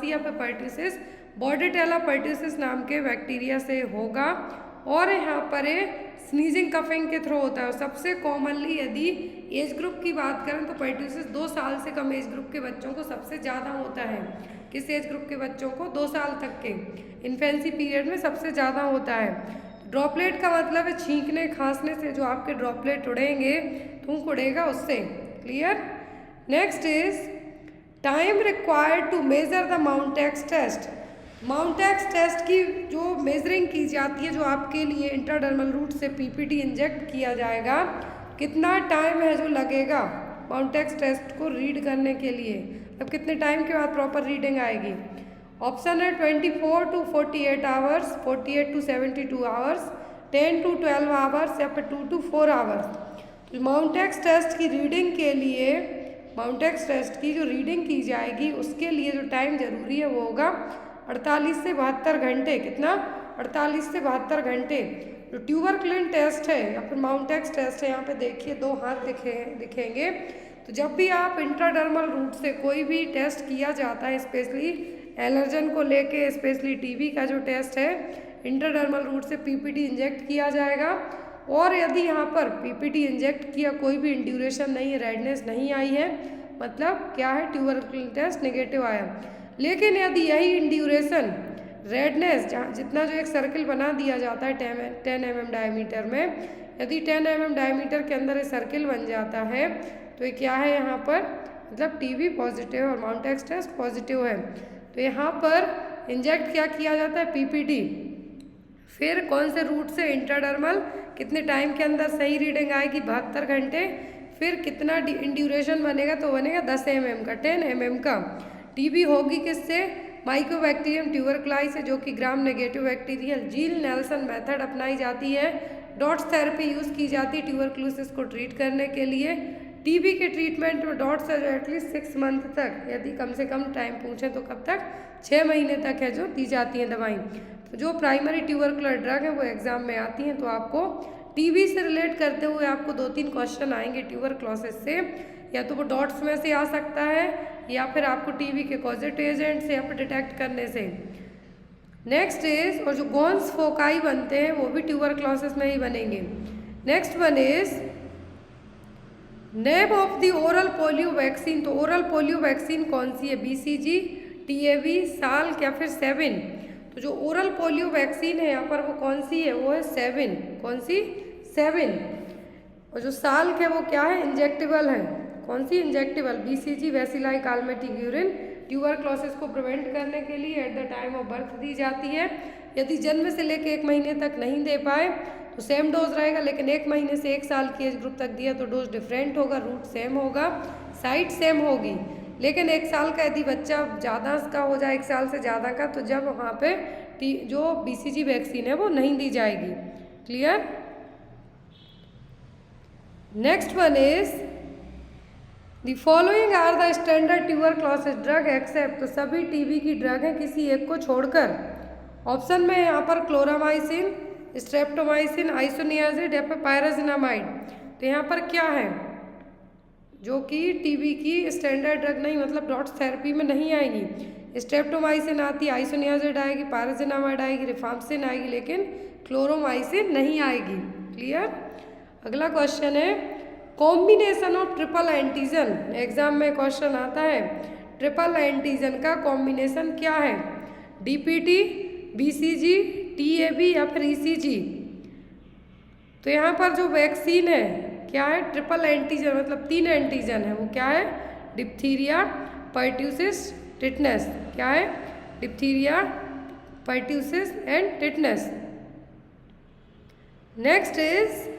खांसी या फिर पर्ट्यूसिस बॉर्डेटेला पर्ट्यूसिस नाम के बैक्टीरिया से होगा। और यहाँ पर स्नीजिंग कफिंग के थ्रू होता है। सबसे कॉमनली यदि एज ग्रुप की बात करें तो पर्ट्यूसिस 2 साल से कम एज ग्रुप के बच्चों को सबसे ज़्यादा होता है। किस एज ग्रुप के बच्चों को? 2 साल तक के इन्फेंसी पीरियड में सबसे ज़्यादा होता है। ड्रॉपलेट का मतलब है छींकने खांसने से जो आपके ड्रॉपलेट उड़ेंगे, थूक उड़ेगा उससे। Clear? Next is time required to measure the Mantoux test. Mantoux test की जो मेजरिंग की जाती है, जो आपके लिए इंट्राडर्मल रूट से पीपीटी इंजेक्ट किया जाएगा, कितना टाइम है जो लगेगा माउंटेक्स टेस्ट को रीड करने के लिए? अब कितने टाइम के बाद प्रॉपर रीडिंग आएगी? ऑप्शन है 24 to 48 hours, 48 to 72 hours, 10 to 12 hours या फिर 2 to 4 आवर्स। तो माउंटेक्स टेस्ट की रीडिंग के लिए, माउंटेक्स टेस्ट की जो रीडिंग की जाएगी उसके लिए जो टाइम ज़रूरी है वो होगा 48 से 72 घंटे। कितना? 48 से 72 घंटे। जो ट्यूबरक्लिन टेस्ट है या फिर माउंटेक्स टेस्ट है, यहाँ पे देखिए 2 हाथ दिखेंगे। तो जब भी आप इंट्राडर्मल रूट से कोई भी टेस्ट किया जाता है, स्पेशली एलर्जन को लेके, स्पेशली टीबी का जो टेस्ट है, इंट्राडर्मल रूट से पीपीटी इंजेक्ट किया जाएगा। और यदि यहाँ पर पीपीटी इंजेक्ट किया, कोई भी इंड्यूरेशन नहीं है, रेडनेस नहीं आई है, मतलब क्या है? ट्यूबरक्लिन टेस्ट नेगेटिव आया। लेकिन यदि यही इंड्यूरेशन, रेडनेस, जितना जो एक सर्किल बना दिया जाता है 10 mm डायमीटर में, यदि 10 mm डायमीटर के अंदर ये सर्किल बन जाता है तो ये क्या है? यहाँ पर मतलब टीबी पॉजिटिव और माउंटेक्स टेस्ट पॉजिटिव है। तो यहाँ पर इंजेक्ट क्या किया जाता है? पीपीटी। फिर कौन से रूट से? इंट्राडर्मल। कितने टाइम के अंदर सही रीडिंग आएगी? 72 घंटे। फिर कितना इंड्यूरेशन बनेगा? तो बनेगा 10 mm का, 10 mm का। टीबी होगी किससे? माइकोबैक्टीरियम ट्यूबरक्लाई से, जो कि ग्राम नेगेटिव बैक्टीरियल। जील नेल्सन मेथड अपनाई जाती है। डॉट्स थेरेपी यूज़ की जाती है ट्यूबरक्लोसिस को ट्रीट करने के लिए। टीबी के ट्रीटमेंट में डॉट्स एटलीस्ट 6 मंथ तक, यदि कम से कम टाइम पूछें तो कब तक? 6 महीने तक है जो दी जाती हैं दवाई। तो जो प्राइमरी ट्यूबरकुलर ड्रग है वो एग्जाम में आती हैं। तो आपको टीबी से रिलेट करते हुए आपको 2-3 क्वेश्चन आएंगे ट्यूबरक्लोसिस से, या तो वो डॉट्स में से आ सकता है या फिर आपको टीबी के कॉजेटिव एजेंट से या फिर डिटेक्ट करने से। नेक्स्ट इज, और जो गोन्स फोकाई बनते हैं वो भी ट्यूबरक्लोसिस में ही बनेंगे। Next one is name of the oral polio vaccine. तो ओरल पोलियो वैक्सीन कौन सी है? बीसीजी, टीएवी, साल्क या फिर 7? तो जो ओरल पोलियो वैक्सीन है यहाँ पर वो कौन सी है? वो है 7। कौन सी? 7। और जो साल्क है वो क्या है? इंजेक्टेबल है। कौन सी? Injectable. BCG bacilli Calmette Guerin tuberculosis को प्रिवेंट करने के लिए at the time of birth दी जाती है। यदि जन्म से लेकर 1 महीने तक नहीं दे पाए तो सेम डोज रहेगा, लेकिन 1 महीने से 1 साल की एज ग्रुप तक दिया तो डोज डिफरेंट होगा, रूट सेम होगा, साइट सेम होगी। लेकिन 1 साल का यदि बच्चा ज़्यादा का हो जाए, 1 साल से ज़्यादा का, तो जब वहाँ पे जो बीसीजी वैक्सीन है वो नहीं दी जाएगी। Clear? Next one is the following are the standard tuberculosis drug except. तो सभी टीबी की ड्रग है किसी एक को छोड़कर। ऑप्शन में यहाँ पर क्लोरामाइसिन, स्ट्रेप्टोमाइसिन, आइसोनियाजिड या फिर पायराजिनामाइड। तो यहाँ पर क्या है जो कि टीबी की स्टैंडर्ड ड्रग नहीं, मतलब डॉट्स थेरेपी में नहीं आएगी? स्ट्रेप्टोमाइसिन आती है, आइसोनियाजिड आएगी, पायराजिनामाइड आएगी, रिफाम्पिसिन आएगी, लेकिन क्लोरोमाइसिन नहीं आएगी। क्लियर? अगला क्वेश्चन है combination of triple antigen. Exam में क्वेश्चन आता है ट्रिपल एंटीजन का कॉम्बिनेशन क्या है? डीपीटी, बीसीजी, टीएबी या फिर ईसीजी। तो यहाँ पर जो वैक्सीन है क्या है? ट्रिपल एंटीजन, मतलब 3 एंटीजन है। वो क्या है? Diphtheria, pertussis, tetanus. क्या है? Diphtheria, pertussis and tetanus. Next is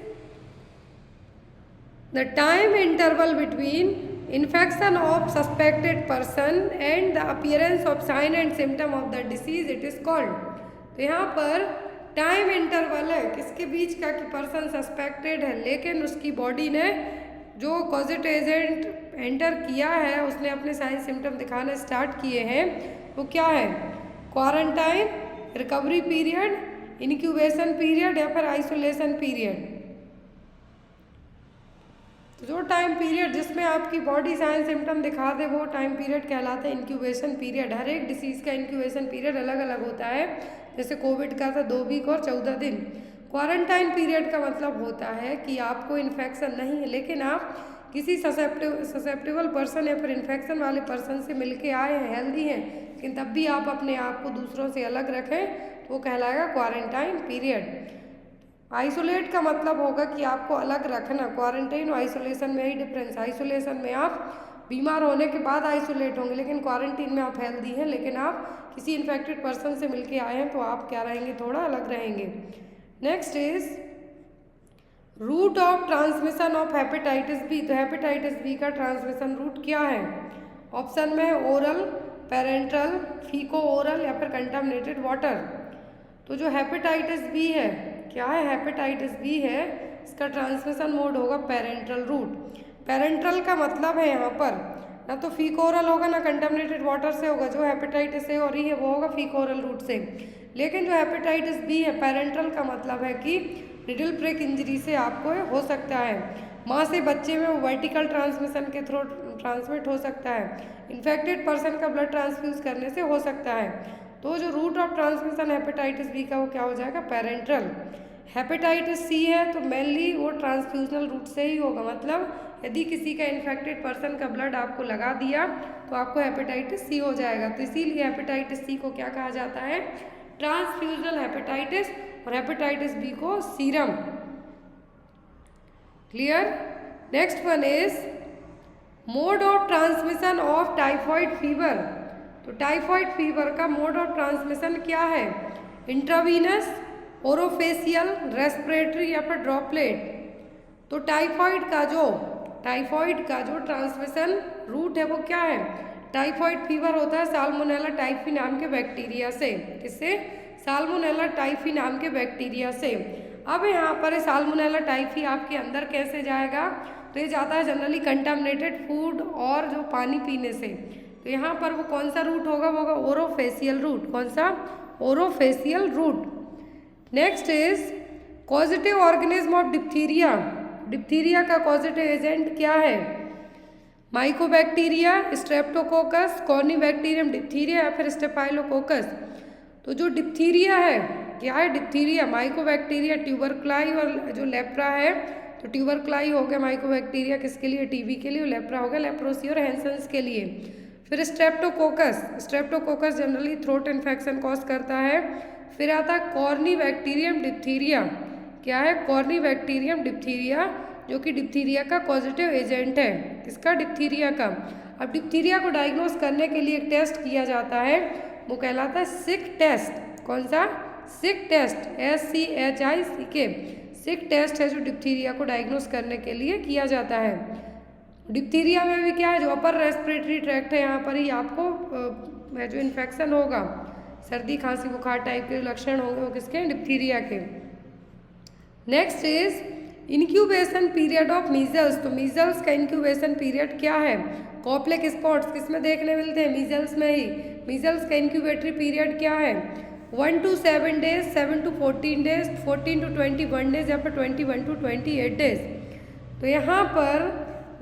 the time interval between infection of suspected person and the appearance of sign and symptom of the disease it is called। तो यहाँ पर time interval है किसके बीच का कि person suspected है, लेकिन उसकी बॉडी ने जो कॉजेटिव एजेंट एंटर किया है, उसने अपने साइन सिम्टम दिखाने स्टार्ट किए हैं, वो क्या है? Quarantine, recovery period, incubation period या फिर आइसोलेशन पीरियड। तो जो टाइम पीरियड जिसमें आपकी बॉडी साइन सिम्टम दिखा दे वो टाइम पीरियड कहलाता है इंक्यूबेशन पीरियड। हर एक डिसीज़ का इंक्यूबेशन पीरियड अलग अलग होता है। जैसे कोविड का था 2 वीक और 14 दिन। क्वारंटाइन पीरियड का मतलब होता है कि आपको इन्फेक्शन नहीं है, लेकिन आप किसी ससेप्टेबल पर्सन या फिर इन्फेक्शन वाले पर्सन से मिलके आए हैं, हेल्दी हैं, लेकिन तब भी आप अपने आप को दूसरों से अलग रखें तो वो कहलाएगा क्वारंटाइन पीरियड। आइसोलेट का मतलब होगा कि आपको अलग रखना। क्वारंटाइन और आइसोलेशन में ही डिफरेंस। आइसोलेशन में आप बीमार होने के बाद आइसोलेट होंगे, लेकिन क्वारंटीन में आप हेल्दी हैं, लेकिन आप किसी इन्फेक्टेड पर्सन से मिलके आए हैं तो आप क्या रहेंगे, थोड़ा अलग रहेंगे। Next is route of transmission of hepatitis B. तो हेपेटाइटिस बी का ट्रांसमिशन रूट क्या है? ऑप्शन में है ओरल, पेरेंट्रल, फीको ओरल या फिर कंटामिनेटेड वाटर। तो जो हेपेटाइटिस बी है, क्या है? हेपेटाइटिस बी है, इसका ट्रांसमिशन मोड होगा पेरेंट्रल रूट। पेरेंट्रल का मतलब है यहाँ पर ना तो फीकोरल होगा ना कंटामिनेटेड वाटर से होगा। जो हेपेटाइटिस ए और ई है वो होगा फीकोरल रूट से। लेकिन जो हेपेटाइटिस बी है पेरेंट्रल का मतलब है कि निडल प्रिक इंजरी से आपको हो सकता है। माँ से बच्चे में वो वर्टिकल ट्रांसमिशन के थ्रू ट्रांसमिट हो सकता है। इन्फेक्टेड पर्सन का ब्लड ट्रांसफ्यूज करने से हो सकता है। तो जो route of transmission hepatitis B का वो क्या हो जाएगा? पेरेंट्रल। हेपेटाइटिस सी है तो मेनली वो ट्रांसफ्यूजनल रूट से ही होगा। मतलब यदि किसी का इन्फेक्टेड पर्सन का ब्लड आपको लगा दिया तो आपको हेपेटाइटिस सी हो जाएगा। तो इसीलिए हेपेटाइटिस सी को क्या कहा जाता है? ट्रांसफ्यूजनल हेपेटाइटिस, और हेपेटाइटिस बी को serum. Clear? Next one is mode of transmission of typhoid fever. तो टाइफॉइड फीवर का मोड ऑफ ट्रांसमिशन क्या है? इंट्रावीनस, ओरोफेशियल, रेस्पिरेटरी या फिर ड्रॉपलेट। तो टाइफॉइड का जो ट्रांसमिशन रूट है वो क्या है? टाइफॉइड फीवर होता है साल्मोनेला टाइफी नाम के बैक्टीरिया से। किससे? साल्मोनेला टाइफी नाम के बैक्टीरिया से। अब यहाँ पर साल्मोनेला टाइफी आपके अंदर कैसे जाएगा? तो ये जाता है जनरली कंटामिनेटेड फूड और जो पानी पीने से। तो यहाँ पर वो कौन सा रूट होगा? वो होगा ओरोफेशियल रूट। कौन सा? Orofacial route. Next is causative organism of diphtheria. Diphtheria का कॉजेटिव एजेंट क्या है? माइकोबैक्टीरिया, स्ट्रेप्टोकोकस, कॉर्नीबैक्टीरियम डिप्थीरिया या फिर स्टेफाइलोकोकस। तो जो डिप्थीरिया है, क्या है डिप्थीरिया? माइकोबैक्टीरिया, ट्यूबरक्लाई और जो लेप्रा है। तो ट्यूबरक्लाई हो गया माइकोबैक्टीरिया किसके लिए? टीबी के लिए। और लेप्रा हो गया लेप्रोसी और हैंसेंस के लिए। फिर Streptococcus generally throat infection cause करता है। फिर आता है कॉर्नीबैक्टीरियम डिप्थीरिया। क्या है? कॉर्नीबैक्टीरियम डिप्थीरिया, जो कि डिप्थीरिया का पॉजिटिव एजेंट है। किसका? डिप्थीरिया का। अब डिप्थीरिया को डायग्नोस करने के लिए एक टेस्ट किया जाता है, वो कहलाता है सिक टेस्ट। कौन सा? सिक टेस्ट, SCHICK। सिक टेस्ट है जो डिप्थीरिया को डायग्नोस करने के लिए किया जाता है। डिप्थीरिया में भी क्या है? जो अपर रेस्पिरेटरी ट्रैक्ट है, यहाँ पर ही आपको जो इन्फेक्शन होगा, सर्दी खांसी बुखार टाइप के लक्षण होंगे वो किसके? डिप्थीरिया के। Next is incubation period of measles. तो मीजल्स का इंक्यूबेशन पीरियड क्या है? कॉप्लेक स्पॉट्स किसमें देखने मिलते हैं? मीजल्स में ही। मीजल्स का इंक्यूबेटरी पीरियड क्या है? 1 to 7 days, 7 to 14 days, 14 to 21 days या फिर 21 to 28 डेज। तो यहाँ पर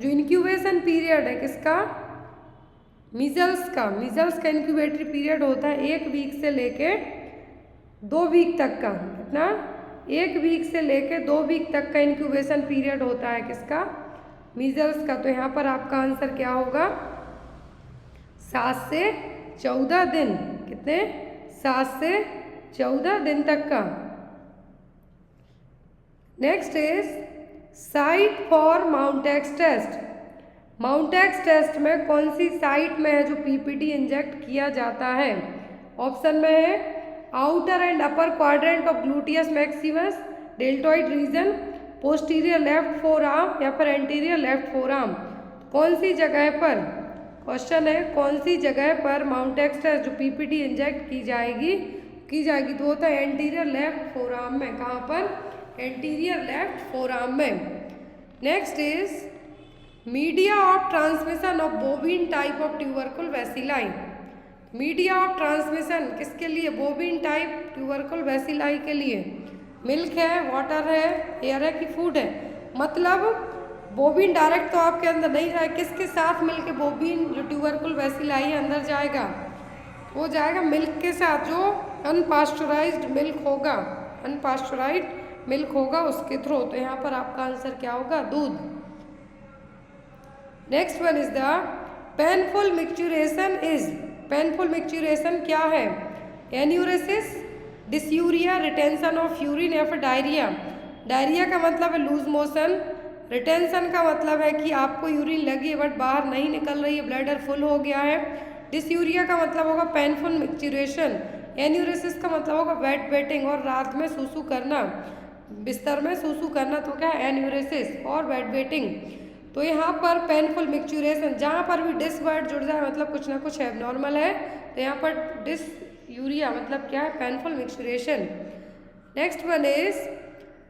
जो इंक्यूबेशन पीरियड है किसका? मीजल्स का इंक्यूबेटरी पीरियड होता है 1 वीक से लेके 2 वीक तक का। कितना? 1 वीक से लेके 2 वीक तक का इंक्यूबेशन पीरियड होता है किसका? मीजल्स का। तो यहाँ पर आपका आंसर क्या होगा? 7 से 14 दिन। कितने? 7 से 14 दिन तक का। Next is site for Mantoux test. Mantoux test में कौन सी साइट में है जो PPT इंजेक्ट किया जाता है? ऑप्शन में है outer and upper quadrant of gluteus maximus, deltoid region, posterior left forearm या फिर एंटीरियर लेफ्ट फोर आर्म। कौन सी जगह पर? क्वेश्चन है कौन सी जगह पर माउंटेक्स टेस्ट जो PPT इंजेक्ट की जाएगी तो होता है एंटीरियर लेफ्ट फोर आर्म में। कहाँ पर? एंटीरियर लेफ्ट फोर आर्म में। Next is media of transmission of bovine type of tubercle bacilli. Media of transmission किसके लिए? बोविन टाइप ट्यूबरकुल वैसिलाई के लिए। मिल्क है, वाटर है, एयर है कि फूड है? मतलब बोबिन डायरेक्ट तो आपके अंदर नहीं जाए, किसके साथ मिलके बोबिन जो ट्यूबरकुल वैसिलाई अंदर जाएगा, वो जाएगा मिल्क के साथ, जो अनपास्चराइज्ड मिल्क होगा, अनपास्चराइज्ड मिल्क होगा उसके थ्रू। तो यहाँ पर आपका आंसर क्या होगा, दूध। Next one is the painful micturition is, painful micturition क्या है, enuresis, dysuria, retention of urine या फिर डायरिया। डायरिया का मतलब है लूज मोशन, रिटेंशन का मतलब है कि आपको यूरिन लगी है बट बाहर नहीं निकल रही है, ब्लैडर फुल हो गया है। डिस्यूरिया का मतलब होगा पेनफुल मिक्चुरेशन। एन्यूरेसिस का मतलब होगा वेट वेटिंग और रात में सूसू करना, बिस्तर में सूसू करना, तो क्या है एन्यूरेसिस और वेट वेटिंग। तो यहाँ पर पेनफुल मिक्चुरेशन, जहाँ पर भी डिस वर्ड जुड़ जाए मतलब कुछ ना कुछ एबनॉर्मल है, तो यहाँ पर डिस यूरिया मतलब क्या है, painful micturition. Next one is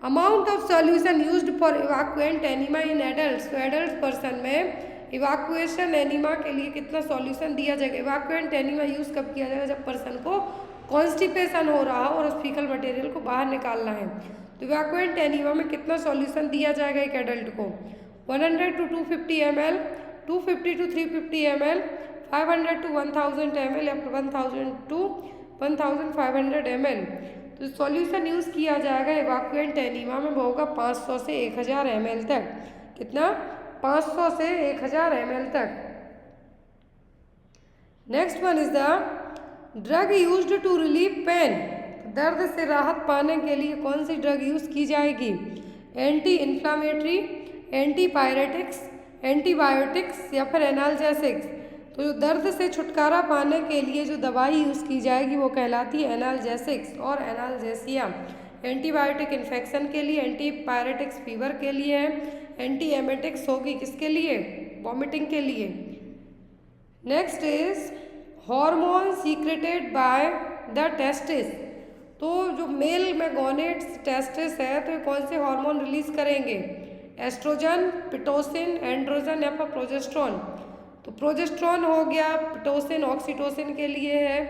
amount of solution used for evacuant enema in adult. तो एडल्ट पर्सन में इवाक्वेशन एनीमा के लिए कितना सॉल्यूशन दिया जाएगा। इवाक्वेंट एनीमा यूज कब किया जाएगा, जब पर्सन को कॉन्स्टिपेशन हो रहा हो और उस फीकल मटेरियल को बाहर निकालना है। तो इवाक्वेंट एनीमा में कितना सॉल्यूशन दिया जाएगा एक एडल्ट को, 100 to 250 ml, 250 to 350 ml, 500 to 1000 ml या फिर 1000 to 1500 ml। तो सॉल्यूशन यूज़ किया जाएगा इवाक्वेंट एनीमा में, वो होगा 500 से 1000 ml तक। कितना, 500 से 1000 ml तक। Next one is the drug used to relieve pain. दर्द से राहत पाने के लिए कौन सी ड्रग यूज़ की जाएगी, एंटी इन्फ्लामेटरी, एंटीपायरेटिक्स, एंटीबायोटिक्स या फिर एनाल्जेसिक्स। तो जो दर्द से छुटकारा पाने के लिए जो दवाई यूज़ की जाएगी वो कहलाती है एनाल्जेसिक्स और एनाल्जेसिया। एंटीबायोटिक इन्फेक्शन के लिए, एंटीपायरेटिक्स फीवर के लिए है, एंटी एमेटिक्स होगी किसके लिए, वॉमिटिंग के लिए। Next is hormone secreted by the testis. तो जो मेल में गोनेट्स टेस्टिस है तो ये कौन से हार्मोन रिलीज करेंगे, एस्ट्रोजन, पिटोसिन, एंड्रोजन या फिर प्रोजेस्ट्रॉन। तो प्रोजेस्ट्रॉन हो गया, पिटोसिन ऑक्सीटोसिन के लिए है।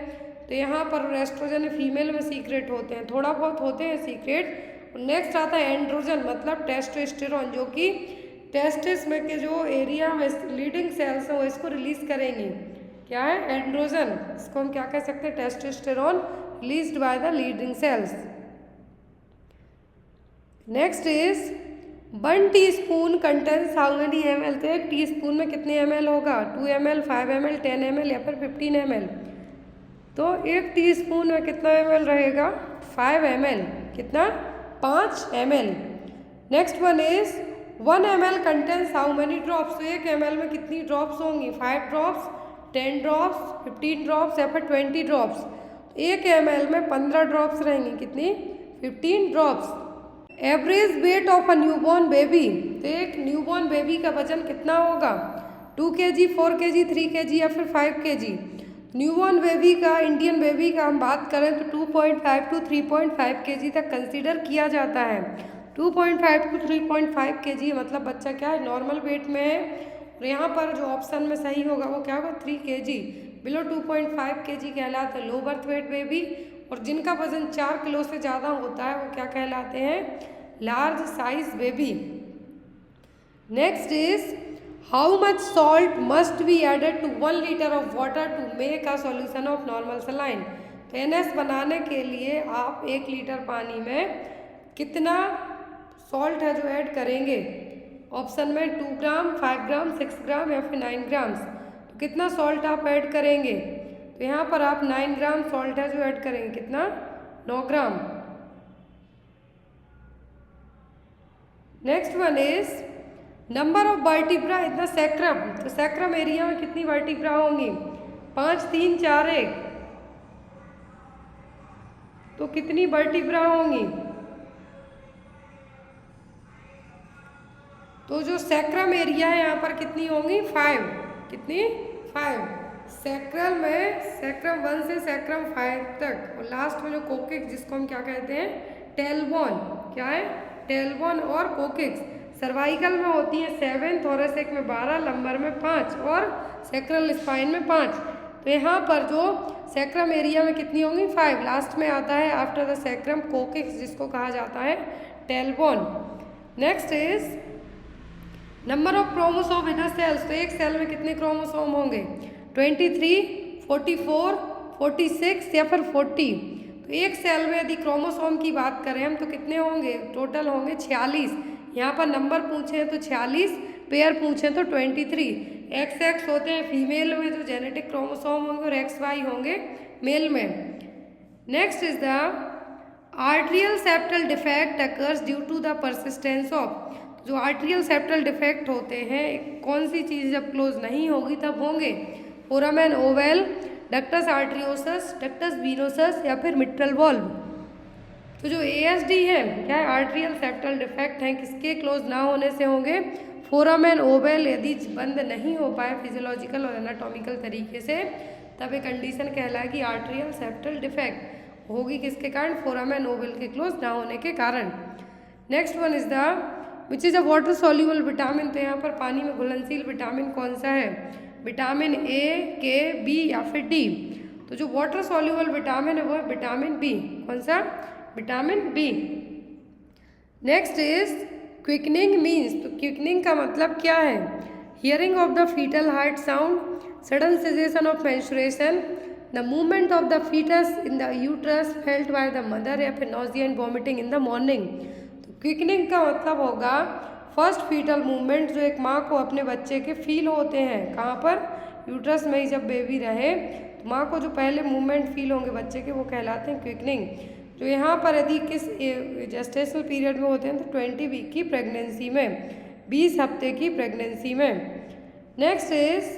तो यहाँ पर एस्ट्रोजन फीमेल में सीक्रेट होते हैं, थोड़ा बहुत होते हैं सीक्रेट। नेक्स्ट आता है एंड्रोजन मतलब टेस्टोस्टेरोन, जो कि टेस्टिस में के जो एरिया में लीडिंग सेल्स हैं वो इसको रिलीज करेंगी। क्या है, एंड्रोजन। इसको हम क्या कह सकते हैं, testosterone released by the leading cells. Next is 1 teaspoon contains how many ml। तो 1 टीस्पून में कितने ml होगा, 2 ml, 5 ml, 10 ml या फिर 15 ml। तो 1 टीस्पून में कितना ml रहेगा, 5 ml। कितना, 5 ml। Next one is 1 ml contains how many drops. तो 1 ml में कितनी ड्रॉप्स होंगी, 5 ड्रॉप्स, 10 ड्रॉप्स, 15 ड्रॉप्स या फिर 20 ड्रॉप्स। 1 ml में 15 ड्रॉप्स रहेंगी, कितनी, 15 drops. Average weight of a newborn baby. तो एक न्यूबॉर्न बेबी का वजन कितना होगा, 2 kg, 4 kg, 3 kg या फिर 5 kg। न्यूबॉर्न बेबी का, इंडियन बेबी का हम बात करें तो 2.5 to 3.5 kg तक कंसीडर किया जाता है। 2.5 to 3.5 kg मतलब बच्चा क्या है, नॉर्मल वेट में है। और यहाँ पर जो ऑप्शन में सही होगा वो क्या होगा, 3 kg। बिलो 2.5 kg कहलाता है लो बर्थ वेट बेबी, और जिनका वजन 4 किलो से ज़्यादा होता है वो क्या कहलाते हैं, large size baby. Next is how much salt must be added to 1 litre of water to make a solution of normal saline. तो NS बनाने के लिए आप 1 लीटर पानी में कितना सॉल्ट है जो ऐड करेंगे। ऑप्शन में 2 ग्राम, 5 ग्राम, 6 ग्राम या फिर 9 ग्राम्स। तो कितना सॉल्ट आप ऐड करेंगे, तो यहाँ पर आप 9 ग्राम सॉल्ट है जो ऐड करेंगे, कितना, 9 gram. Next one is number of vertebra in the sacrum. तो सैक्रम एरिया में कितनी वर्टिब्रा होंगी, 5, 3, 4, 1। तो कितनी वर्टिब्रा होंगी, तो जो सैक्रम एरिया है यहाँ पर कितनी होंगी, 5। कितनी, 5। सैक्रम में सैक्रम 1 से सैक्रम 5 तक, और लास्ट में जो कोकिक्स जिसको हम क्या कहते हैं, टेलबोन। क्या है, टेलबोन और कोकिक्स। सर्वाइकल में होती है 7, थोरेसिक में 12, लंबर में 5 और सैक्रल स्पाइन में 5। तो यहाँ पर जो सैक्रम एरिया में कितनी होंगी, 5। लास्ट में आता है आफ्टर द सैक्रम कोकिक्स जिसको कहा जाता है tailbone. Next is number of chromosome in a cells, तो एक सेल में कितने क्रोमोसोम होंगे? 23, 44, 46 या फिर 40। तो एक सेल में यदि क्रोमोसोम की बात करें हम तो कितने होंगे? टोटल होंगे 46। यहाँ पर नंबर पूछे हैं तो 46, पेयर पूछे तो 23। XX होते हैं फीमेल में जो जेनेटिक क्रोमोसोम होंगे और XY होंगे मेल में। Next is the atrial septal defect occurs due to the persistence of, जो आर्ट्रियल सेप्टल डिफेक्ट होते हैं कौन सी चीज़ जब क्लोज नहीं होगी तब होंगे? Foramen ovale, ductus arteriosus, ductus venosus या फिर मिट्रल वॉल्व। तो जो ASD है क्या है? आर्ट्रियल सेप्टल डिफेक्ट है, किसके क्लोज ना होने से होंगे? फोरामेन ओवल यदि बंद नहीं हो पाए फिजियोलॉजिकल और एनाटॉमिकल तरीके से तब एक कंडीशन कहलाएगी आर्ट्रियल सेप्टल डिफेक्ट। होगी किसके कारण? फोरामेन ओवल के क्लोज ना होने के कारण। Next one is the which is a water soluble vitamin, तो यहाँ पर पानी में घुलनशील विटामिन कौन सा है? विटामिन A, K, B या फिर D। तो जो वाटर सॉल्यूबल विटामिन है वो है विटामिन B। कौन सा? Vitamin B। Next is quickening means, तो क्विकनिंग का मतलब क्या है? Hearing of the fetal heart sound, sudden cessation of menstruation, the movement of the fetus in the uterus felt by the mother या फिर nausea and vomiting in the morning. तो quickening का मतलब होगा फर्स्ट फीटल मूवमेंट जो एक माँ को अपने बच्चे के फील होते हैं। कहाँ पर? यूट्रस में ही जब बेबी रहे तो माँ को जो पहले मूवमेंट फील होंगे बच्चे के वो कहलाते हैं क्विकनिंग। जो यहाँ पर यदि किस जेस्टेशनल पीरियड में होते हैं तो 20 वीक की प्रेगनेंसी में, 20 हफ्ते की प्रेगनेंसी में। Next is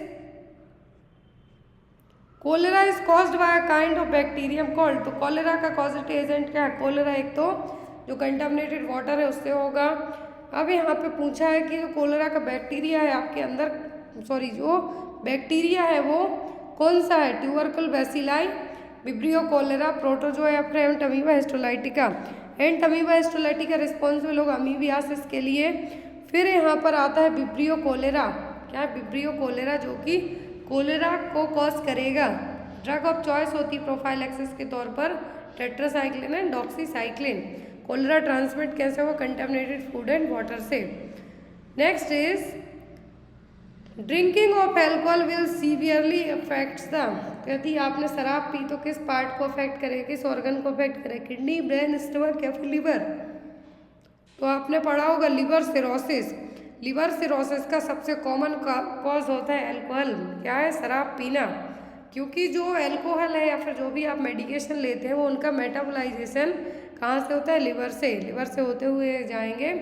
cholera is caused by a kind of bacterium called, तो कॉलेरा का कॉजेटिव एजेंट क्या है? कोलेरा एक तो जो कंटामिनेटेड वाटर है उससे होगा। अब यहाँ पे पूछा है कि जो कोलेरा का बैक्टीरिया है आपके अंदर, सॉरी जो बैक्टीरिया है वो कौन सा है? ट्यूबरकुल बैसिलाई, विब्रियो कोलेरा, प्रोटोजोआ या फिर Entamoeba histolytica. Entamoeba histolytica responsible होगा अमीबियासिस के लिए। फिर यहाँ पर आता है विब्रियो कोलेरा, क्या है? विब्रियो कोलेरा जो कि कोलेरा को कॉज करेगा। ड्रग ऑफ चॉइस होती प्रोफाइलैक्सिस के तौर पर tetracycline and doxycycline. Cholera transmit कैसे हो? कंटेमिनेटेड फूड एंड वाटर से। Next is drinking of alcohol will severely affects the, यदि आपने शराब पी तो किस पार्ट को अफेक्ट करे? किस ऑर्गन को अफेक्ट करे? किडनी, ब्रेन, स्टमक या फिर लिवर? तो आपने पढ़ा होगा लिवर सिरोसिस। लिवर सिरोसिस का सबसे कॉमन कॉज होता है अल्कोहल, क्या है? शराब पीना। क्योंकि जो अल्कोहल है या फिर जो भी आप मेडिकेशन लेते हैं वो उनका मेटाबोलाइजेशन कहाँ से होता है? लिवर से। लिवर से होते हुए जाएंगे।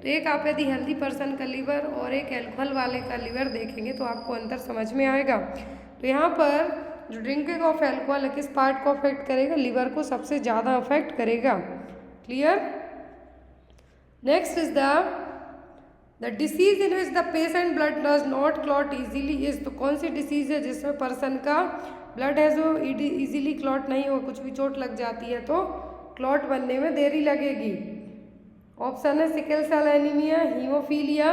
तो एक आप यदि हेल्दी पर्सन का लिवर और एक अल्कोहल वाले का लिवर देखेंगे तो आपको अंतर समझ में आएगा। तो यहाँ पर जो ड्रिंकिंग ऑफ अल्कोहल है किस पार्ट को अफेक्ट करेगा? लिवर को सबसे ज़्यादा अफेक्ट करेगा। Clear? Next is the disease in which the patient blood does not clot easily is, तो कौन सी डिसीज है जिसमें पर्सन का ब्लड है जो इजीली क्लॉट नहीं हो, कुछ भी चोट लग जाती है तो क्लॉट बनने में देरी लगेगी? ऑप्शन है sickle cell anaemia, haemophilia,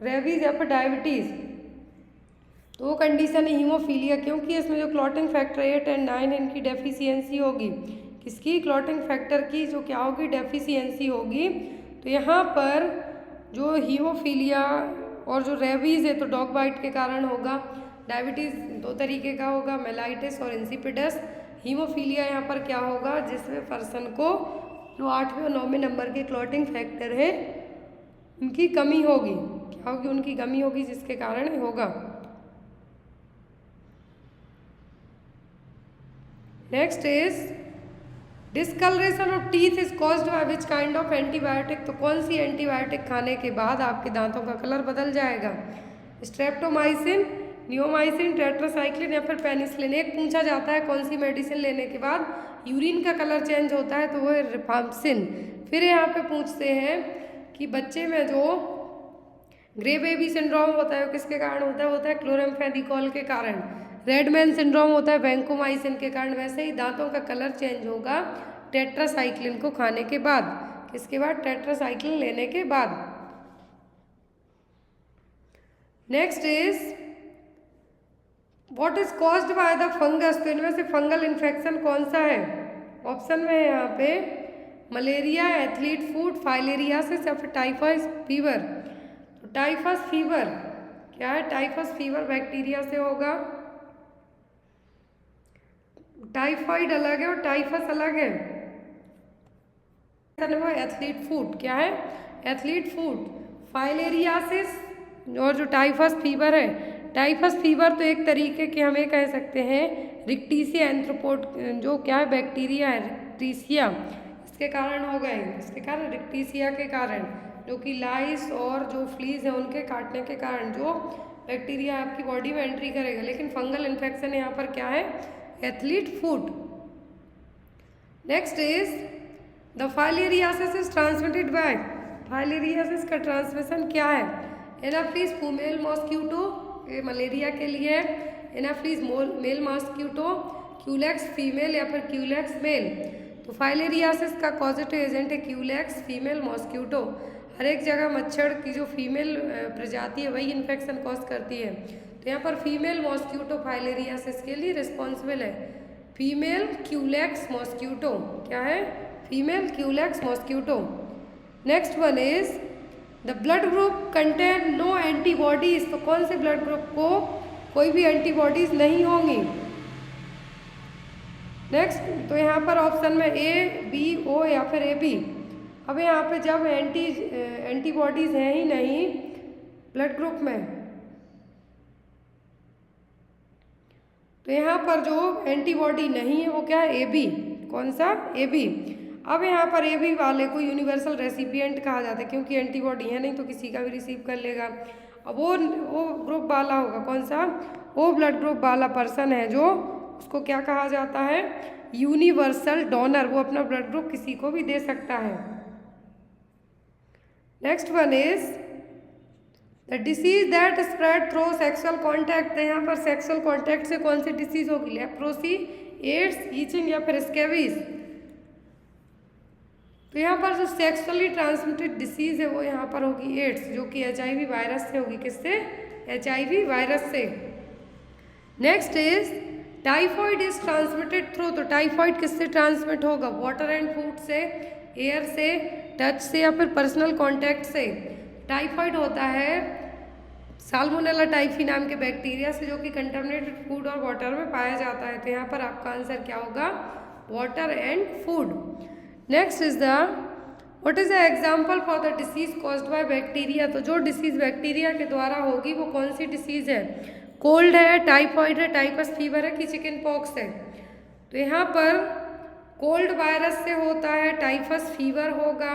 rabies या फिर डायबिटीज़। तो वो कंडीशन है हीमोफीलिया, क्योंकि इसमें जो क्लॉटिंग फैक्टर 8 और 9 है इनकी डेफिशिएंसी होगी। किसकी? क्लॉटिंग फैक्टर की जो क्या होगी? डेफिशिएंसी होगी। तो यहाँ पर जो हीमोफीलिया और जो रेबीज़ है तो डॉग बाइट के कारण होगा। डायबिटीज़ दो तरीके का होगा, मेलाइटिस और इंसिपिडस। हीमोफीलिया यहाँ पर क्या होगा? जिसमें पर्सन को जो 8वें और 9वें नंबर के क्लॉटिंग फैक्टर है उनकी कमी होगी। क्या होगी? उनकी कमी होगी जिसके कारण होगा। Next is discolouration of teeth is caused by which kind of antibiotic, तो कौन सी एंटीबायोटिक खाने के बाद आपके दांतों का कलर बदल जाएगा? स्ट्रेप्टोमाइसिन, नियोमाइसिन, टेट्रासाइक्लिन या फिर पेनिसिलिन। एक पूछा जाता है कौन सी मेडिसिन लेने के बाद यूरिन का कलर चेंज होता है तो वो है रिफाम्पिसिन। फिर यहाँ पे पूछते हैं कि बच्चे में जो ग्रे बेबी सिंड्रोम होता है वो किसके कारण होता है? होता है क्लोराम्फेनिकोल के कारण। रेडमैन सिंड्रोम होता है वैंकोमाइसिन के कारण। वैसे ही दांतों का कलर चेंज होगा टेट्रासाइक्लिन को खाने के बाद। किसके बाद? टेट्रासाइक्लिन लेने के बाद। Next is what is caused by the fungus, तो इनमें से फंगल इन्फेक्शन कौन सा है? ऑप्शन में है यहाँ पे मलेरिया, एथलीट फूट, फाइलेरियासिस या फिर टाइफाइड फीवर। तो टाइफस फीवर क्या है? टाइफस फीवर बैक्टीरिया से होगा। टाइफाइड अलग है और टाइफस अलग है। वो एथलीट फूट क्या है? एथलीट फूट। फाइलेरियासिस और जो टाइफस फीवर है, टाइफस फीवर तो एक तरीके के हमें कह सकते हैं रिक्टीसिया एंथ्रोपोड जो क्या है बैक्टीरिया है रिक्टीसिया, इसके कारण हो गए। इसके कारण रिक्टीसिया के कारण, जो कि लाइस और जो फ्लीज है उनके काटने के कारण जो बैक्टीरिया आपकी बॉडी में एंट्री करेगा। लेकिन फंगल इन्फेक्शन यहाँ पर क्या है? Athlete foot. Next is the filariasis is transmitted by. Filariasis का ट्रांसमिशन क्या है? एनाफ्लीज फीमेल मॉस्क्यूटो, ये मलेरिया के लिए है। Anopheles male mosquito, culex female या फिर क्यूलेक्स मेल। तो फाइलेरियासिस का पॉजिटिव एजेंट है क्यूलेक्स फीमेल मॉस्क्यूटो। हर एक जगह मच्छर की जो फीमेल प्रजाति है वही इन्फेक्शन कॉज करती है। तो यहाँ पर फीमेल मॉस्क्यूटो फाइलेरियासिस के लिए रिस्पॉन्सिबल है। फीमेल क्यूलेक्स मॉस्क्यूटो क्या है? Female culex mosquito. Next one is the blood group contain no antibodies. तो कौन से ब्लड ग्रुप को कोई भी एंटीबॉडीज नहीं होंगी? नेक्स्ट तो यहाँ पर ऑप्शन में ए, बी, ओ या फिर ए, बी। अब यहाँ पे जब एंटीबॉडीज हैं ही नहीं ब्लड ग्रुप में, तो यहाँ पर जो एंटीबॉडी नहीं है वो क्या है? A B. कौन सा? A B. अब यहाँ पर ए बी वाले को यूनिवर्सल रेसिपिएंट कहा जाता है, क्योंकि एंटीबॉडी है नहीं तो किसी का भी रिसीव कर लेगा। अब वो ग्रुप वाला होगा कौन सा? वो ब्लड ग्रुप वाला पर्सन है जो, उसको क्या कहा जाता है? Universal donor. वो अपना ब्लड ग्रुप किसी को भी दे सकता है। Next one is the disease that spread through sexual contact. यहाँ पर सेक्सुअल कॉन्टैक्ट से कौन सी डिसीज होगी? लेप्रोसी, एड्स, ईचिंग या फिर स्कैबीज। तो यहाँ पर जो सेक्सुअली ट्रांसमिटेड डिसीज है वो यहाँ पर होगी एड्स, जो कि HIV वायरस से होगी। किससे? HIV वायरस से। Next is typhoid is transmitted through. तो टाइफॉइड किससे ट्रांसमिट होगा? वाटर एंड फूड से, एयर से, टच से या फिर पर्सनल कॉन्टैक्ट से। टाइफॉइड होता है साल्मोनेला टाइफी नाम के बैक्टीरिया से, जो कि कंटामिनेटेड फूड और वाटर में पाया जाता है। तो यहाँ पर आपका आंसर क्या होगा? Water and food. Next is the what is the example for the disease caused by bacteria. तो जो डिसीज बैक्टीरिया के द्वारा होगी वो कौन सी डिसीज है? कोल्ड है, टाइफॉइड है, टाइफस फीवर है कि चिकन पॉक्स है? तो यहाँ पर कोल्ड वायरस से होता है, टाइफस फीवर होगा।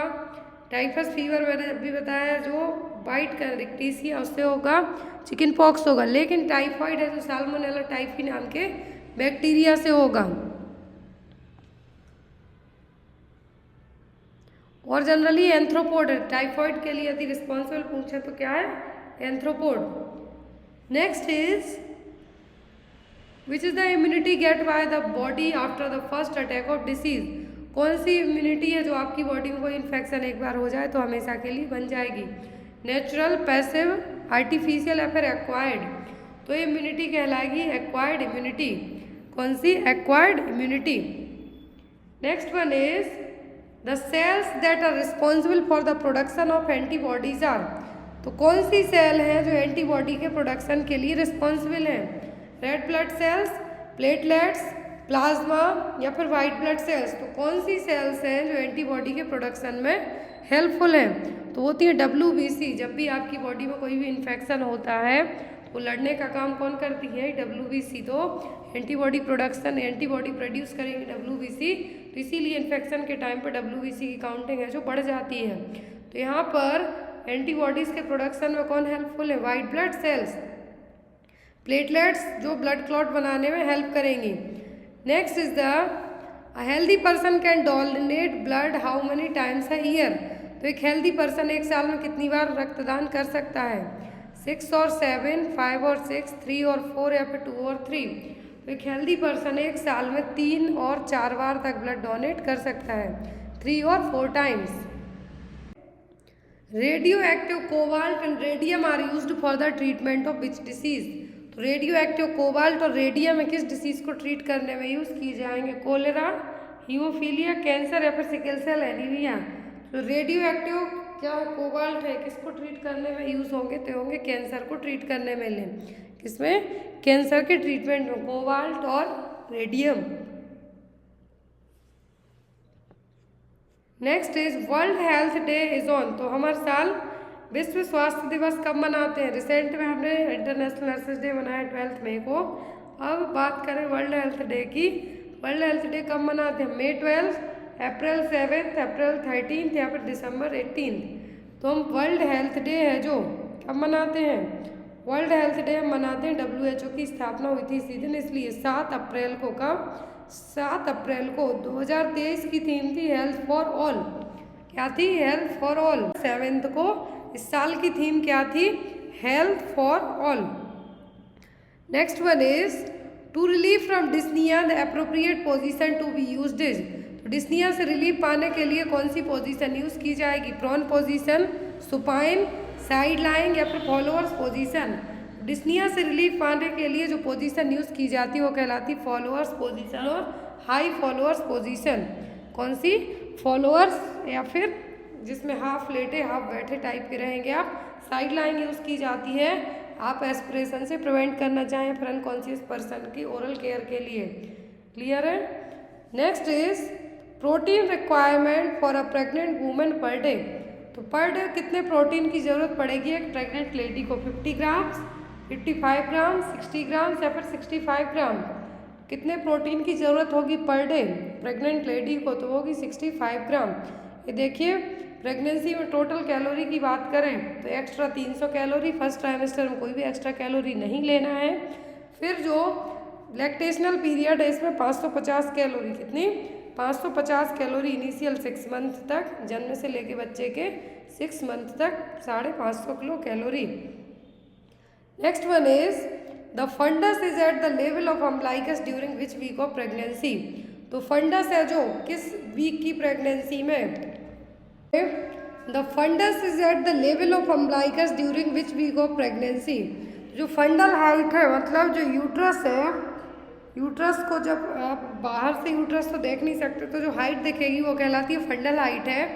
टाइफस फीवर मैंने अभी बताया जो बाइट का रिक्टीसिया उससे होगा, चिकन पॉक्स होगा। लेकिन टाइफॉइड है जो साल्मोनेला टाइफी नाम के बैक्टीरिया से होगा। और जनरली एंथ्रोपोड है। टाइफॉइड के लिए यदि रिस्पॉन्सिबल पूछे तो क्या है? Arthropod. Next is which is the immunity get by the body after the first attack of disease. कौन सी इम्यूनिटी है जो आपकी बॉडी में कोई इन्फेक्शन एक बार हो जाए तो हमेशा के लिए बन जाएगी? नेचुरल, पैसिव, आर्टिफिशियल या फिर एक्वायर्ड। तो इम्यूनिटी कहलाएगी एक्वायर्ड इम्यूनिटी। कौन सी? Acquired immunity. Next one is the cells that are responsible for the production of antibodies are. तो कौन सी सेल हैं जो एंटीबॉडी के प्रोडक्शन के लिए रिस्पॉन्सिबल हैं? Red blood cells, platelets, plasma या फिर वाइट ब्लड सेल्स। तो कौन सी सेल्स हैं जो एंटीबॉडी के प्रोडक्शन में हेल्पफुल हैं? तो होती है WBC। जब भी आपकी बॉडी में कोई भी इन्फेक्शन होता है तो लड़ने का काम कौन करती है? WBC। तो एंटीबॉडी प्रोडक्शन, एंटीबॉडी प्रोड्यूस करेंगे WBC, तो इसीलिए इन्फेक्शन के टाइम पर WBC की काउंटिंग है जो बढ़ जाती है। तो यहाँ पर एंटीबॉडीज़ के प्रोडक्शन में कौन हेल्पफुल है? वाइट ब्लड सेल्स, प्लेटलेट्स जो ब्लड क्लॉट बनाने में हेल्प करेंगी। Next is the healthy person can donate blood how many times a year. तो एक हेल्दी पर्सन एक साल में कितनी बार रक्तदान कर सकता है? 6 और 7, 5 और 6, 3 और 4 या फिर 2 और 3। तो एक हेल्दी पर्सन एक साल में 3 और 4 बार तक ब्लड डोनेट कर सकता है, 3 और 4 times. Radioactive cobalt and radium are used for the treatment of which disease. तो रेडियो एक्टिव कोबाल्ट और रेडियम में किस डिसीज को ट्रीट करने में यूज़ किए जाएंगे? कोलेरा, हीमोफीलिया, कैंसर या फिर सिकल सेल एनीमिया। तो रेडियो एक्टिव क्या है, कोबाल्ट है, किसको ट्रीट करने में यूज़ होंगे, तो होंगे कैंसर को ट्रीट करने में ले, किसमें, कैंसर के ट्रीटमेंट में कोबाल्ट और radium. Next is world health day is on, तो हम हर साल विश्व स्वास्थ्य दिवस कब मनाते हैं, रिसेंट में हमने इंटरनेशनल नर्सेज डे मनाया 12 मई को। अब बात करें वर्ल्ड हेल्थ डे की, वर्ल्ड हेल्थ डे कब मनाते हैं, May 12, अप्रैल 7, अप्रैल 13 या फिर दिसंबर 18। तो हम वर्ल्ड हेल्थ डे है जो कब मनाते हैं, वर्ल्ड हेल्थ डे हम मनाते हैं WHO की स्थापना हुई थी इसी दिन, इसलिए 7 अप्रैल को, कब, 7 अप्रैल को 2023 की थीम थी हेल्थ फॉर ऑल, क्या थी, हेल्थ फॉर ऑल। 7 को इस साल की थीम क्या थी, health for all. Next one is to relieve from dyspnoea the appropriate position to be used is, तो डिस्निया से रिलीफ पाने के लिए कौन सी पोजीशन यूज की जाएगी, prone position, supine, side lying या फिर फॉलोअर्स पोजीशन। डिस्निया से रिलीफ पाने के लिए जो पोजीशन यूज की जाती है वो कहलाती फॉलोअर्स पोजीशन और हाई फॉलोअर्स पोजीशन। कौन सी, फॉलोअर्स या फिर जिसमें हाफ लेटे हाफ बैठे टाइप के रहेंगे आप। साइड लाइन यूज़ की जाती है आप एस्पिरेशन से प्रिवेंट करना चाहें फिर अनकॉन्शियस पर्सन की ओरल केयर के लिए, क्लियर है। Next is protein requirement for a pregnant women per day, तो पर डे कितने प्रोटीन की ज़रूरत पड़ेगी एक प्रेग्नेंट लेडी को, 50 ग्राम्स, 55 ग्राम, 60 ग्राम या फिर 65 ग्राम, कितने प्रोटीन की ज़रूरत होगी पर डे प्रेग्नेंट लेडी को, तो होगी 65 ग्राम। ये देखिए प्रेगनेंसी में टोटल कैलोरी की बात करें तो एक्स्ट्रा 300 कैलोरी, फर्स्ट ट्राइमेस्टर में कोई भी एक्स्ट्रा कैलोरी नहीं लेना है। फिर जो लैक्टेशनल पीरियड है इसमें 550 कैलोरी, कितनी, 550 कैलोरी इनिशियल 6 मंथ तक, जन्म से लेके बच्चे के 6 मंथ तक 550 kilocalorie. Next one is the fundus is at the level of umbilicus during which week of pregnancy, तो फंडस है जो किस वीक की प्रेगनेंसी में, the fundus is at the level of umbilicus during which week of pregnancy, जो fundal height है मतलब जो यूट्रस है, यूट्रस को जब आप बाहर से यूट्रस तो देख नहीं सकते तो जो हाइट दिखेगी वो कहलाती है फंडल हाइट है।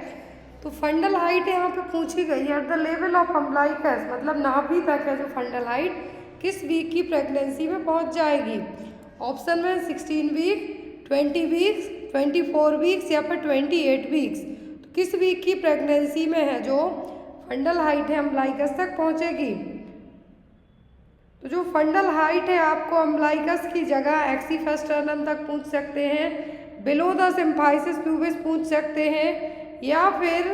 तो फंडल हाइट यहाँ पे पूछी गई है eight the level of umbilicus, मतलब नाभि तक है जो फंडल हाइट, किस वीक की प्रेगनेंसी में पहुँच जाएगी। ऑप्शन में 16 वीक, 20 वीक्स, 24 वीक्स या फिर 28 वीक्स, तो किस वीक की प्रेगनेंसी में है जो फंडल हाइट है अम्बलाइकस तक पहुँचेगी। तो जो फंडल हाइट है आपको अम्बलाइकस की जगह एक्सीफेस्टर्नम तक पूछ सकते हैं, बिलो द सिम्फाइसिस प्यूबिस पूछ सकते हैं, या फिर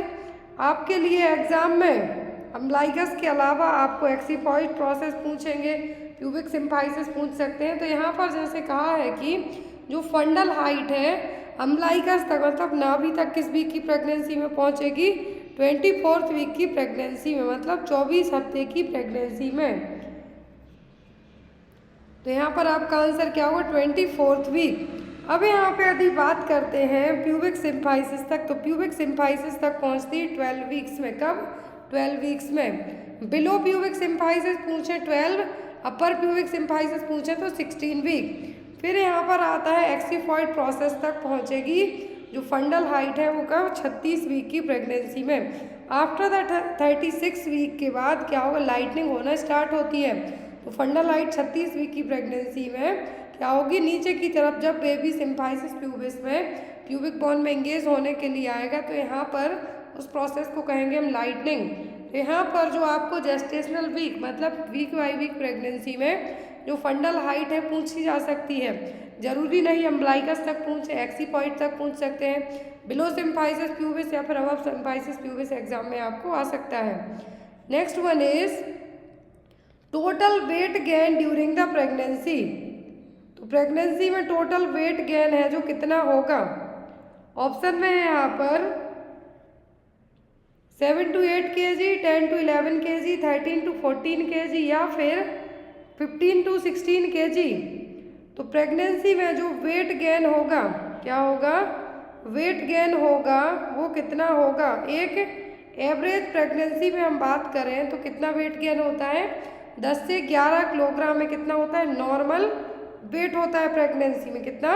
आपके लिए एग्जाम में अम्बलाइकस के अलावा आपको एक्सीफॉइड प्रोसेस पूछेंगे, प्यूबिक सिम्फाइसिस पूछ सकते हैं। तो यहाँ पर जैसे कहा है कि जो फंडल हाइट है अम्बलाइकस तक मतलब नाभि तक किस वीक की प्रेगनेंसी में पहुँचेगी, 24th वीक की प्रेगनेंसी में, मतलब 24 हफ्ते की प्रेगनेंसी में। तो यहाँ पर आपका आंसर क्या होगा, 24th वीक। अब यहाँ पे यदि बात करते हैं प्यूबिक सिम्फाइसिस तक, तो प्यूबिक सिम्फाइसिस तक पहुँचती है 12 वीक्स में, कब, 12 वीक्स में। बिलो प्यूबिक सिम्फाइसिस पूछे 12, अपर प्यूबिक सिम्फाइसिस पूछे तो 16 वीक। फिर यहाँ पर आता है एक्सीफॉइड प्रोसेस तक पहुँचेगी जो फंडल हाइट है वो कब, 36 वीक की प्रेगनेंसी में। आफ्टर द 36 वीक के बाद क्या होगा, लाइटनिंग होना स्टार्ट होती है। तो फंडल हाइट 36 वीक की प्रेगनेंसी में क्या होगी, नीचे की तरफ जब बेबी सिम्फाइसिस प्यूबिस में प्यूबिक बोन में एंगेज होने के लिए आएगा तो यहाँ पर उस प्रोसेस को कहेंगे हम लाइटनिंग। तो यहाँ पर जो आपको जेस्टेशनल वीक मतलब वीक बाई वीक प्रेगनेंसी में जो फंडल हाइट है पूछी जा सकती है, जरूरी नहीं अम्बलाइकस तक पूछे, एक्सीफॉइड तक पूछ सकते हैं, बिलो सिम्फाइसिस प्यूबिस या फिर अबव सिम्फाइसिस प्यूबिस एग्जाम में आपको आ सकता है। Next one is total weight gain during the pregnancy, तो प्रेगनेंसी में टोटल वेट गेन है जो कितना होगा। ऑप्शन में है यहाँ पर 7 to 8 kg, 10 to 11 kg, 13 to 14 kg या फिर 15 to 16 kg। तो प्रेगनेंसी में जो वेट गेन होगा क्या होगा, वेट गेन होगा वो कितना होगा। एक एवरेज प्रेगनेंसी में हम बात करें तो कितना वेट गेन होता है, 10 से 11 किलोग्राम में कितना होता है, नॉर्मल वेट होता है प्रेगनेंसी में, कितना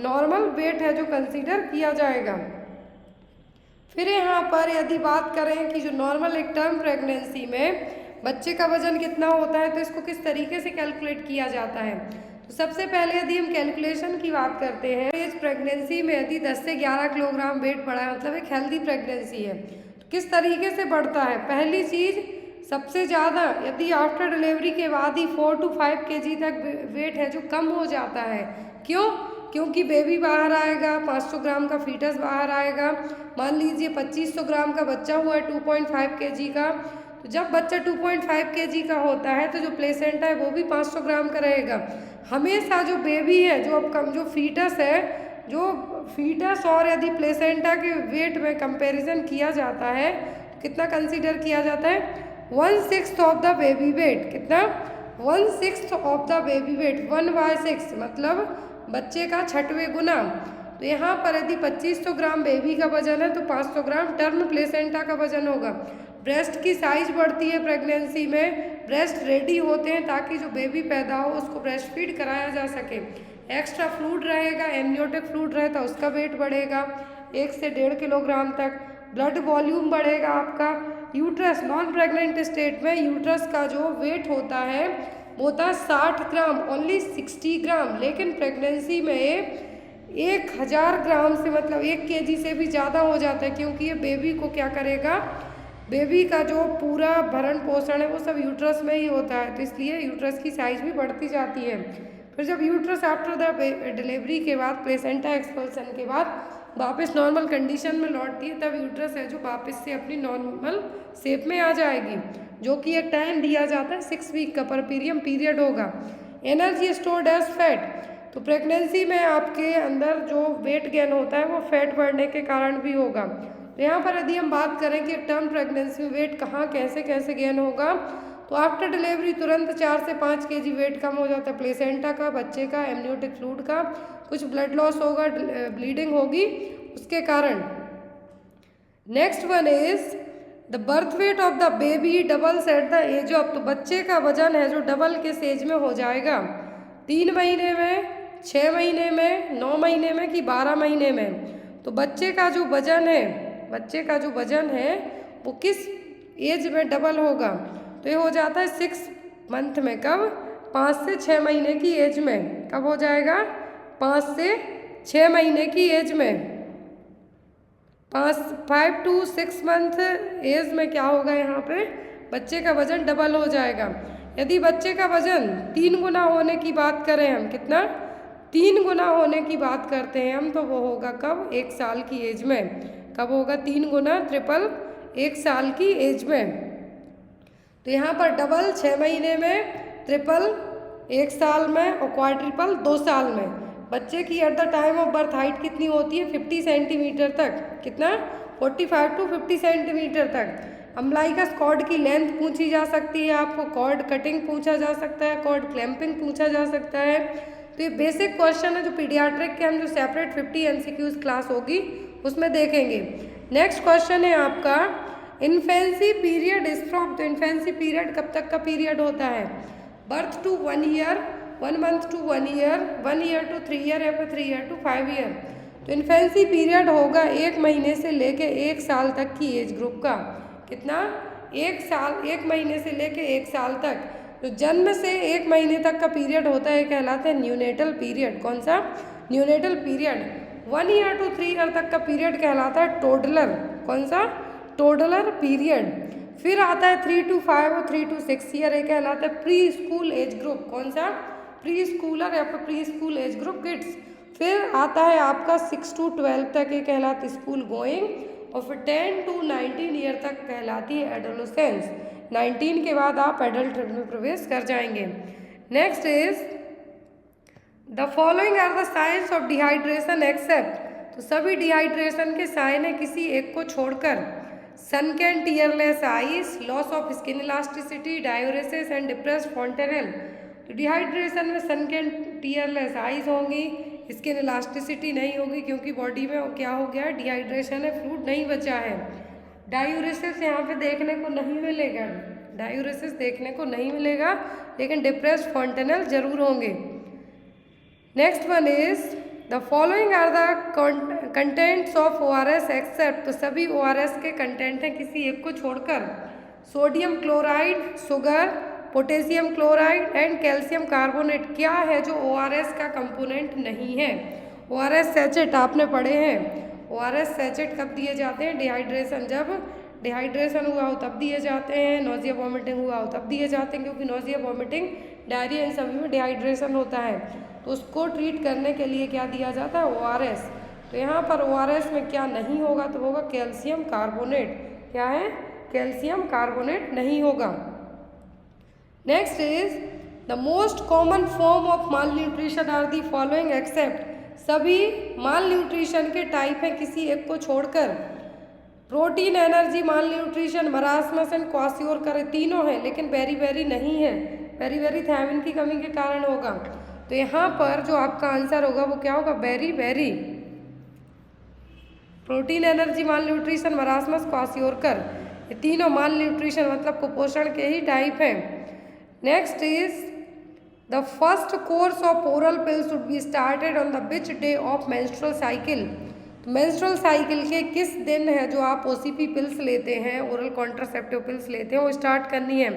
नॉर्मल वेट है जो कंसीडर किया जाएगा। फिर यहाँ पर यदि बात करें कि जो नॉर्मल एक टर्म प्रेगनेंसी में बच्चे का वजन कितना होता है, तो इसको किस तरीके से कैलकुलेट किया जाता है। तो सबसे पहले यदि हम कैलकुलेशन की बात करते हैं, इस प्रेगनेंसी में यदि 10 से 11 किलोग्राम वेट बढ़ा है, मतलब एक हेल्दी प्रेगनेंसी है, तो किस तरीके से बढ़ता है। पहली चीज़, सबसे ज़्यादा यदि आफ्टर डिलीवरी के बाद ही 4 to 5 kg तक वेट है जो कम हो जाता है। क्यों? क्योंकि बेबी बाहर आएगा, 500 ग्राम का फीटस बाहर आएगा। मान लीजिए 2500 ग्राम का बच्चा हुआ है 2.5 kg का, तो जब बच्चा 2.5 kg का होता है तो जो प्लेसेंटा है वो भी 500 ग्राम का रहेगा। हमेशा जो बेबी है, जो अब कम जो फीटस है, जो फीटस और यदि प्लेसेंटा के वेट में कंपैरिजन किया जाता है, कितना कंसीडर किया जाता है, 1/6 ऑफ द बेबी वेट। कितना? 1/6 ऑफ द बेबी वेट, 1/6 मतलब बच्चे का 6वें गुना। तो यहाँ पर यदि 2500 ग्राम बेबी का वजन है तो 500 ग्राम टर्म प्लेसेंटा का वजन होगा। ब्रेस्ट की साइज बढ़ती है प्रेगनेंसी में, ब्रेस्ट रेडी होते हैं ताकि जो बेबी पैदा हो उसको ब्रेस्ट फीड कराया जा सके। एक्स्ट्रा फ्लूइड रहेगा, एमनियोटिक फ्लूइड रहता है, उसका वेट बढ़ेगा 1 से 1.5 किलोग्राम तक। ब्लड वॉल्यूम बढ़ेगा आपका। यूट्रस, नॉन प्रेग्नेंट स्टेट में यूट्रस का जो वेट होता है वो होता है 60 ग्राम, ओनली 60 ग्राम, लेकिन प्रेगनेंसी में 1000 ग्राम से मतलब 1 kg से भी ज़्यादा हो जाता है, क्योंकि ये बेबी को क्या करेगा, बेबी का जो पूरा भरण पोषण है वो सब यूट्रस में ही होता है, तो इसलिए यूट्रस की साइज भी बढ़ती जाती है। फिर जब यूट्रस आफ्टर द डिलीवरी के बाद, प्लेसेंटा एक्सपल्सन के बाद वापस नॉर्मल कंडीशन में लौटती है, तब यूट्रस है जो वापस से अपनी नॉर्मल शेप में आ जाएगी, जो कि एक टाइम दिया जाता है 6 वीक का परपीरियम पीरियड होगा। एनर्जी स्टोर्ड एज फैट, तो प्रेगनेंसी में आपके अंदर जो वेट गेन होता है वो फैट बढ़ने के कारण भी होगा। तो यहाँ पर यदि हम बात करें कि टर्म प्रेगनेंसी में वेट कहाँ कैसे कैसे गेन होगा, तो आफ्टर डिलीवरी तुरंत 4 से 5 kg वेट कम हो जाता है, प्लेसेंटा का, बच्चे का, एमनियोटिक फ्लूइड का, कुछ ब्लड लॉस होगा, ब्लीडिंग होगी उसके कारण। Next one is the birth weight of the baby doubles at the age of, तो बच्चे का वजन है जो डबल के एज में हो जाएगा 3 महीने में, 6 महीने में, 9 महीने में कि 12 महीने में। तो बच्चे का जो वजन है, बच्चे का जो वजन है वो किस एज में डबल होगा, तो ये हो जाता है 6 मंथ में। कब? 5 से 6 महीने की एज में। कब हो जाएगा? 5 से 6 महीने की एज में। 5 to 6 मंथ एज में क्या होगा, यहाँ पे बच्चे का वजन डबल हो जाएगा। यदि बच्चे का वजन 3 गुना होने की बात करें हम, कितना? 3 गुना होने की बात करते हैं हम, तो वो होगा कब? 1 साल की एज में। कब होगा 3 गुना? ट्रिपल 1 साल की एज में। तो यहाँ पर डबल 6 महीने में, ट्रिपल 1 साल में और क्वाड्रिपल 2 साल में। बच्चे की eight the time of birth height कितनी होती है? 50 सेंटीमीटर तक। कितना? 45 to 50 सेंटीमीटर तक। अम्बलाइकस कॉर्ड की लेंथ पूछी जा सकती है आपको, कॉर्ड कटिंग पूछा जा सकता है, कॉर्ड क्लैंपिंग पूछा जा सकता है। तो ये बेसिक क्वेश्चन है जो पीडियाट्रिक के हम जो सेपरेट 50 MCQs क्लास होगी उसमें देखेंगे। नेक्स्ट क्वेश्चन है आपका, इन्फेंसी पीरियड इज फ्रॉम, तो इन्फेंसी पीरियड कब तक का पीरियड होता है? Birth to 1 year, 1 month to 1 year, 1 year to 3 year, या फिर 3 ईयर टू 5 ईयर। तो इन्फेंसी पीरियड होगा 1 महीने से लेके 1 साल तक की एज ग्रुप का। कितना? 1 साल, 1 महीने से लेके 1 साल तक। तो जन्म से 1 महीने तक का पीरियड होता है, कहलाता है न्यूनेटल पीरियड। कौन सा? Neonatal period. 1 year to 3 year तक का पीरियड कहलाता है टोडलर। कौन सा? Toddler period. फिर आता है 3 to 5 और 3 to 6 ईयर, ये कहलाता है प्री स्कूल एज ग्रुप। कौन सा? प्री स्कूलर या फिर pre school age group kids. फिर आता है आपका 6 to 12 तक, ये कहलाती स्कूल गोइंग, और फिर 10 to 19 ईयर तक कहलाती है एडोलेसेंस। 19 के बाद आप एडल्टहुड में प्रवेश कर जाएंगे। Next is the following are the signs of dehydration except, तो सभी डिहाइड्रेशन के साइन है किसी एक को छोड़कर। Sunken tearless eyes, loss of skin elasticity, diuresis and depressed fontanelle. तो डिहाइड्रेशन में सनकैन टीयरलेस आइज होंगी, स्किन इलास्टिसिटी नहीं होगी क्योंकि बॉडी में क्या हो गया है, डिहाइड्रेशन है, फ्लूइड नहीं बचा है। डायूरेसिस यहाँ पे देखने को नहीं मिलेगा, डायूरेसिस देखने को नहीं मिलेगा, लेकिन डिप्रेस्ड फॉन्टेनल जरूर होंगे। Next one is the following are the contents of ORS except, तो सभी ORS के कंटेंट हैं किसी एक को छोड़कर, sodium chloride, sugar, potassium chloride and calcium carbonate. क्या है जो ORS का कंपोनेंट नहीं है? ORS सैचेट आपने पढ़े हैं। ORS सैचेट कब दिए जाते हैं? डिहाइड्रेशन, जब डिहाइड्रेशन हुआ हो तब दिए जाते हैं, नोजिया वॉमिटिंग हुआ हो तब दिए जाते हैं, क्योंकि नोजिया वॉमिटिंग डायरिया इन सभी में डिहाइड्रेशन होता है, तो उसको ट्रीट करने के लिए क्या दिया जाता है? ORS। तो यहाँ पर ORS में क्या नहीं होगा? तो होगा कैल्शियम कार्बोनेट। क्या है? कैल्शियम कार्बोनेट नहीं होगा। Next is the most common form of malnutrition are the following except, सभी माल न्यूट्रिशन के टाइप हैं किसी एक को छोड़कर, protein, energy, mall nutrition, marasmus and kwashiorkor, तीनों हैं लेकिन बेरी नहीं है, बेरी थायमिन की कमी के कारण होगा। तो यहाँ पर जो आपका आंसर होगा वो क्या होगा? बेरी। प्रोटीन, एनर्जी, माल न्यूट्रिशन, मरासमस, क्वासियोरकर, ये तीनों माल न्यूट्रिशन मतलब कुपोषण के ही टाइप हैं। Next is the first course of oral pill should be started on the which day of menstrual cycle, तो मेंस्ट्रुअल साइकिल के किस दिन है जो आप OCP पिल्स लेते हैं, ओरल कॉन्ट्रासेप्टिव पिल्स लेते हैं, वो स्टार्ट करनी है।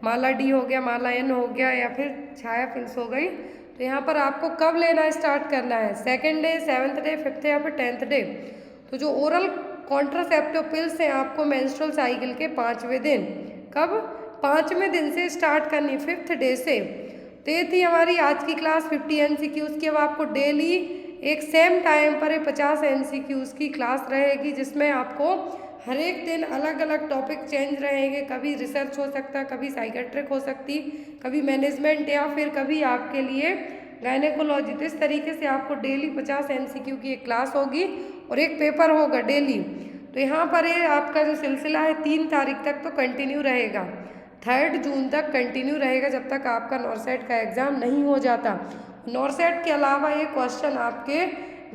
माला D हो गया, माला N हो गया, या फिर छाया पिल्स हो गई, तो यहाँ पर आपको कब लेना स्टार्ट करना है? 2nd day, 7th day, 5th या फिर 10th डे। तो जो ओरल कॉन्ट्रासेप्टिव पिल्स हैं आपको मेंस्ट्रुअल साइकिल के 5वें दिन, कब? 5वें दिन से स्टार्ट करनी, 5th डे से। तो ये थी हमारी आज की क्लास 50 MCQs की। अब आपको डेली एक सेम टाइम पर 50 MCQs की क्लास रहेगी, जिसमें आपको हर एक दिन अलग अलग टॉपिक चेंज रहेंगे। कभी रिसर्च हो सकता है, कभी साइकेट्रिक हो सकती, कभी मैनेजमेंट, या फिर कभी आपके लिए गायनेकोलॉजी। तो इस तरीके से आपको डेली 50 MCQ की एक क्लास होगी और एक पेपर होगा डेली। तो यहाँ पर आपका जो सिलसिला है 3 तारीख तक तो कंटिन्यू रहेगा, 3 जून तक कंटिन्यू रहेगा, जब तक आपका नॉर्सेट का एग्ज़ाम नहीं हो जाता। नॉर्सेट के अलावा ये क्वेश्चन आपके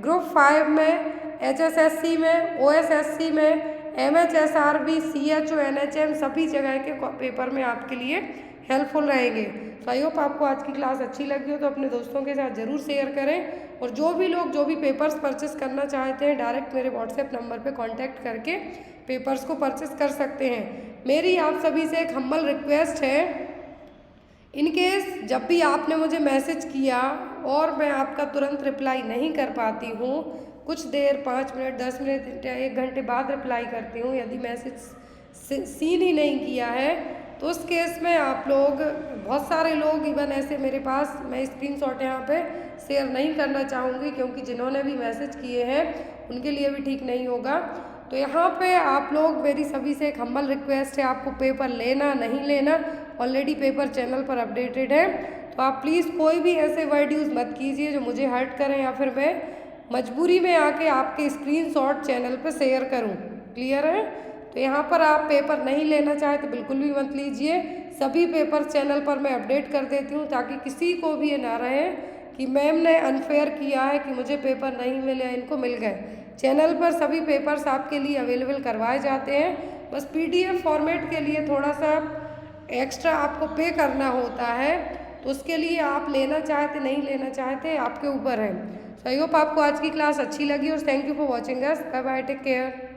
ग्रुप 5 में, HSSC में, OSSC में, MHSRB, CHO, NHM सभी जगह के पेपर में आपके लिए हेल्पफुल रहेंगे। तो आई होप आपको आज की क्लास अच्छी लगी हो, तो अपने दोस्तों के साथ ज़रूर शेयर करें। और जो भी लोग जो भी पेपर्स परचेस करना चाहते हैं, डायरेक्ट मेरे व्हाट्सएप नंबर पे कांटेक्ट करके पेपर्स को परचेस कर सकते हैं। मेरी आप सभी से एक हम्बल रिक्वेस्ट है, इन केस जब भी आपने मुझे मैसेज किया और मैं आपका तुरंत रिप्लाई नहीं कर पाती हूँ, कुछ देर 5 मिनट, 10 मिनट या 1 घंटे बाद रिप्लाई करती हूँ, यदि मैसेज सीन ही नहीं किया है, तो उस केस में आप लोग, बहुत सारे लोग इवन ऐसे मेरे पास, मैं स्क्रीनशॉट यहाँ पे शेयर नहीं करना चाहूँगी, क्योंकि जिन्होंने भी मैसेज किए हैं उनके लिए भी ठीक नहीं होगा। तो यहाँ पे आप लोग, मेरी सभी से एक हम्बल रिक्वेस्ट है, आपको पेपर लेना नहीं लेना, ऑलरेडी पेपर चैनल पर अपडेटेड है, तो आप प्लीज़ कोई भी ऐसे वर्ड यूज़ मत कीजिए जो मुझे हर्ट करें, या फिर मैं मजबूरी में आके आपके स्क्रीनशॉट चैनल पर शेयर करूं। क्लियर है? तो यहाँ पर आप पेपर नहीं लेना चाहे तो बिल्कुल भी मत लीजिए। सभी पेपर चैनल पर मैं अपडेट कर देती हूँ, ताकि किसी को भी ये ना रहे कि मैम ने अनफेयर किया है कि मुझे पेपर नहीं मिले, इनको मिल गए। चैनल पर सभी पेपर्स आपके लिए अवेलेबल करवाए जाते हैं, बस PDF फॉर्मेट के लिए थोड़ा सा एक्स्ट्रा आपको पे करना होता है, तो उसके लिए आप लेना चाहते नहीं लेना चाहते आपके ऊपर है। सो आई होप आपको आज की क्लास अच्छी लगी, और thank you for watching us. Bye bye, take care.